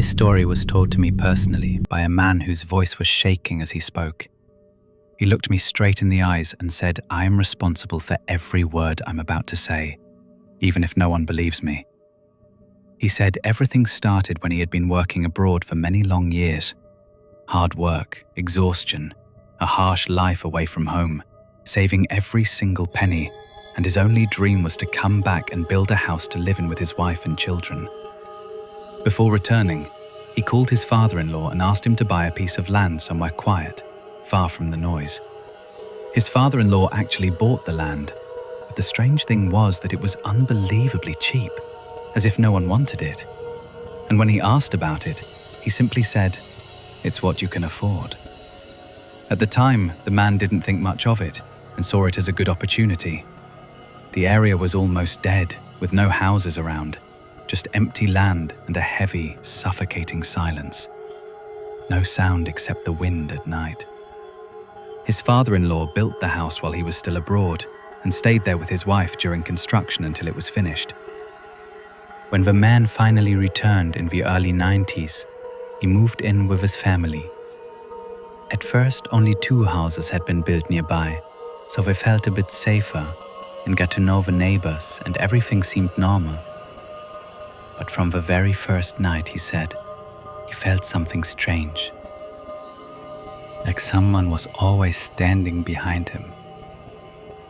This story was told to me personally by a man whose voice was shaking as he spoke. He looked me straight in the eyes and said, "I am responsible for every word I'm about to say, even if no one believes me." He said everything started when he had been working abroad for many long years. Hard work, exhaustion, a harsh life away from home, saving every single penny, and his only dream was to come back and build a house to live in with his wife and children. Before returning, he called his father-in-law and asked him to buy a piece of land somewhere quiet, far from the noise. His father-in-law actually bought the land, but the strange thing was that it was unbelievably cheap, as if no one wanted it. And when he asked about it, he simply said, "It's what you can afford." At the time, the man didn't think much of it and saw it as a good opportunity. The area was almost dead, with no houses around, just empty land and a heavy, suffocating silence. No sound except the wind at night. His father-in-law built the house while he was still abroad and stayed there with his wife during construction until it was finished. When the man finally returned in the early 90s, he moved in with his family. At first, only 2 houses had been built nearby, so they felt a bit safer and got to know the neighbors, and everything seemed normal. But from the very first night, he said, he felt something strange. Like someone was always standing behind him.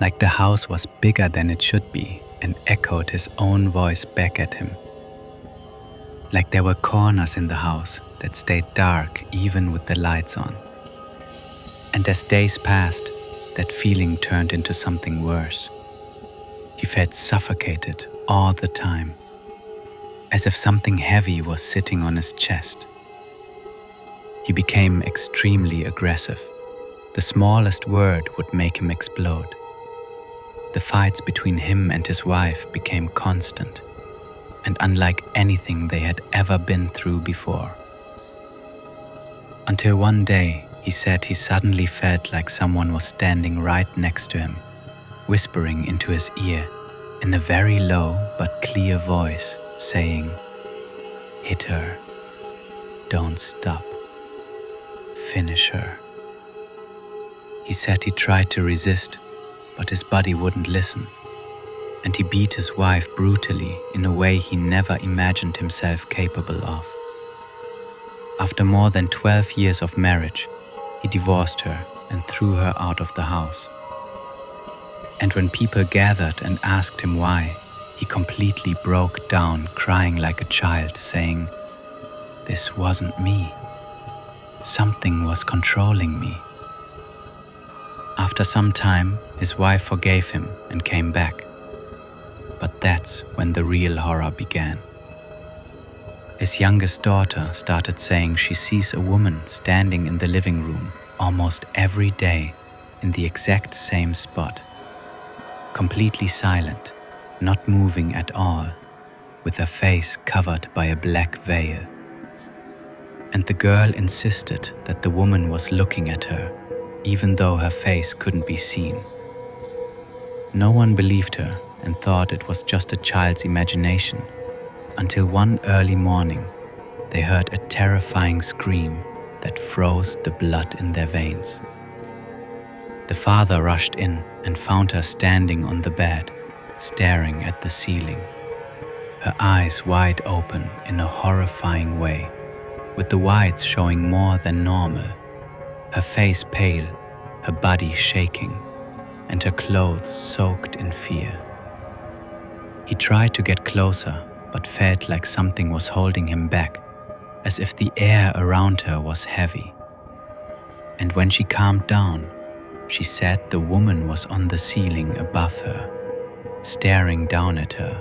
Like the house was bigger than it should be and echoed his own voice back at him. Like there were corners in the house that stayed dark even with the lights on. And as days passed, that feeling turned into something worse. He felt suffocated all the time, as if something heavy was sitting on his chest. He became extremely aggressive. The smallest word would make him explode. The fights between him and his wife became constant and unlike anything they had ever been through before. Until one day, he said he suddenly felt like someone was standing right next to him, whispering into his ear in a very low but clear voice, saying, "Hit her. Don't stop. Finish her." He said he tried to resist, but his body wouldn't listen, and he beat his wife brutally in a way he never imagined himself capable of. After more than 12 years of marriage, he divorced her and threw her out of the house. And when people gathered and asked him why, he completely broke down, crying like a child, saying, "This wasn't me. Something was controlling me." After some time, his wife forgave him and came back. But that's when the real horror began. His youngest daughter started saying she sees a woman standing in the living room almost every day in the exact same spot, completely silent, not moving at all, with her face covered by a black veil. And the girl insisted that the woman was looking at her, even though her face couldn't be seen. No one believed her and thought it was just a child's imagination, until one early morning they heard a terrifying scream that froze the blood in their veins. The father rushed in and found her standing on the bed, staring at the ceiling, her eyes wide open in a horrifying way, with the whites showing more than normal, her face pale, her body shaking, and her clothes soaked in fear. He tried to get closer, but felt like something was holding him back, as if the air around her was heavy. And when she calmed down, she said the woman was on the ceiling above her, staring down at her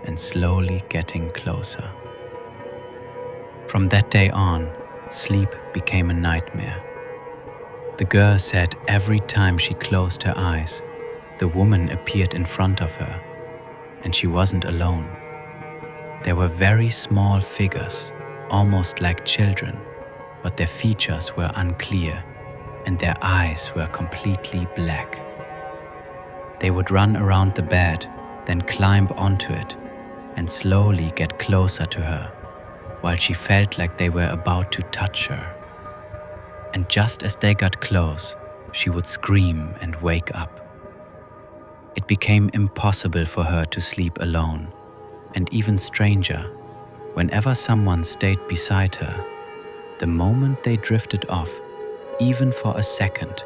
and slowly getting closer. From that day on, sleep became a nightmare. The girl said every time she closed her eyes, the woman appeared in front of her, and she wasn't alone. There were very small figures, almost like children, but their features were unclear and their eyes were completely black. They would run around the bed, then climb onto it and slowly get closer to her, while she felt like they were about to touch her. And just as they got close, she would scream and wake up. It became impossible for her to sleep alone, and even stranger, whenever someone stayed beside her, the moment they drifted off, even for a second,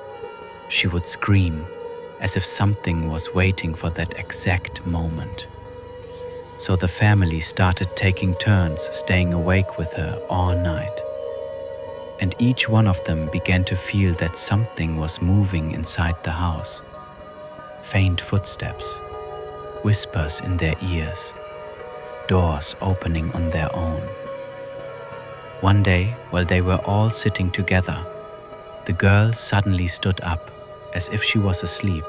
she would scream as if something was waiting for that exact moment. So the family started taking turns staying awake with her all night. And each one of them began to feel that something was moving inside the house. Faint footsteps, whispers in their ears, doors opening on their own. One day, while they were all sitting together, the girl suddenly stood up as if she was asleep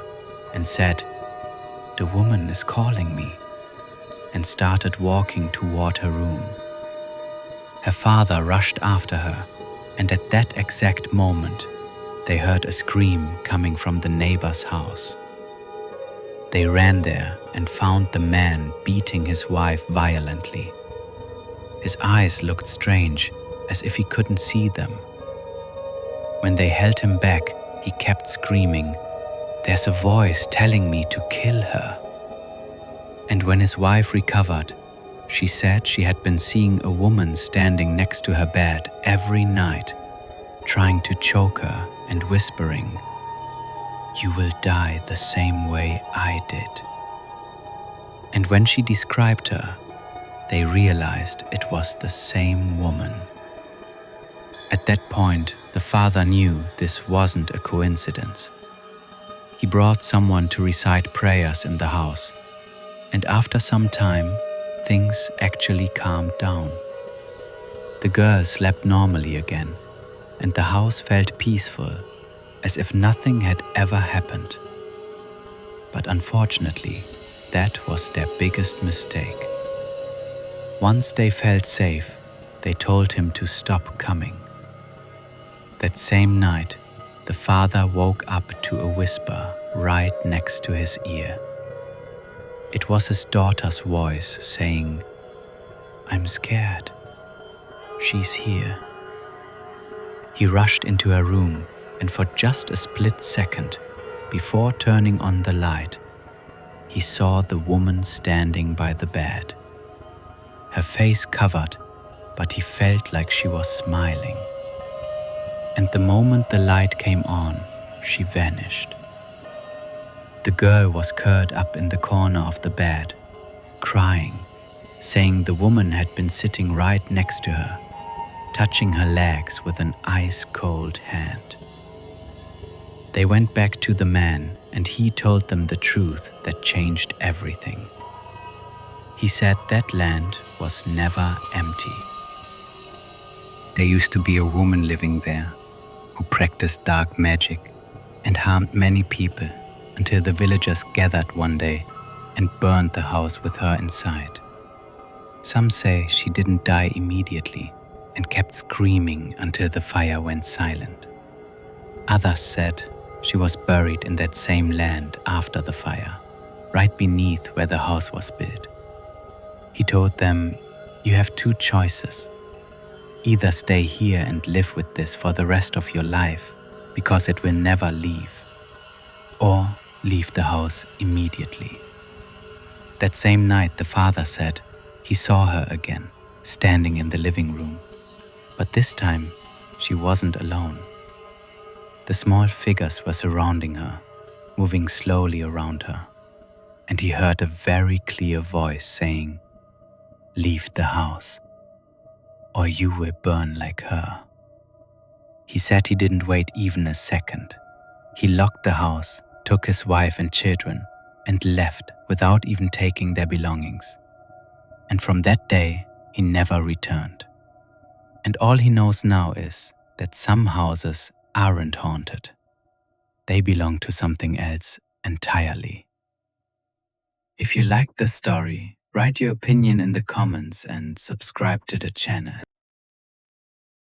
and said, "The woman is calling me," and started walking toward her room. Her father rushed after her, and at that exact moment, they heard a scream coming from the neighbor's house. They ran there and found the man beating his wife violently. His eyes looked strange, as if he couldn't see them. When they held him back, he kept screaming, "There's a voice telling me to kill her." And when his wife recovered, she said she had been seeing a woman standing next to her bed every night, trying to choke her and whispering, "You will die the same way I did." And when she described her, they realized it was the same woman. At that point, the father knew this wasn't a coincidence. He brought someone to recite prayers in the house, and after some time, things actually calmed down. The girl slept normally again, and the house felt peaceful, as if nothing had ever happened. But unfortunately, that was their biggest mistake. Once they felt safe, they told him to stop coming. That same night, the father woke up to a whisper right next to his ear. It was his daughter's voice saying, "I'm scared. She's here." He rushed into her room, and for just a split second, before turning on the light, he saw the woman standing by the bed. Her face covered, but he felt like she was smiling. And the moment the light came on, she vanished. The girl was curled up in the corner of the bed, crying, saying the woman had been sitting right next to her, touching her legs with an ice-cold hand. They went back to the man, and he told them the truth that changed everything. He said that land was never empty. There used to be a woman living there who practiced dark magic and harmed many people until the villagers gathered one day and burned the house with her inside. Some say she didn't die immediately and kept screaming until the fire went silent. Others said she was buried in that same land after the fire, right beneath where the house was built. He told them, "You have two choices. Either stay here and live with this for the rest of your life, because it will never leave, or leave the house immediately." That same night, the father said he saw her again, standing in the living room. But this time, she wasn't alone. The small figures were surrounding her, moving slowly around her, and he heard a very clear voice saying, "Leave the house, or you will burn like her." He said he didn't wait even a second. He locked the house, took his wife and children, and left without even taking their belongings. And from that day, he never returned. And all he knows now is that some houses aren't haunted. They belong to something else entirely. If you liked the story, write your opinion in the comments and subscribe to the channel.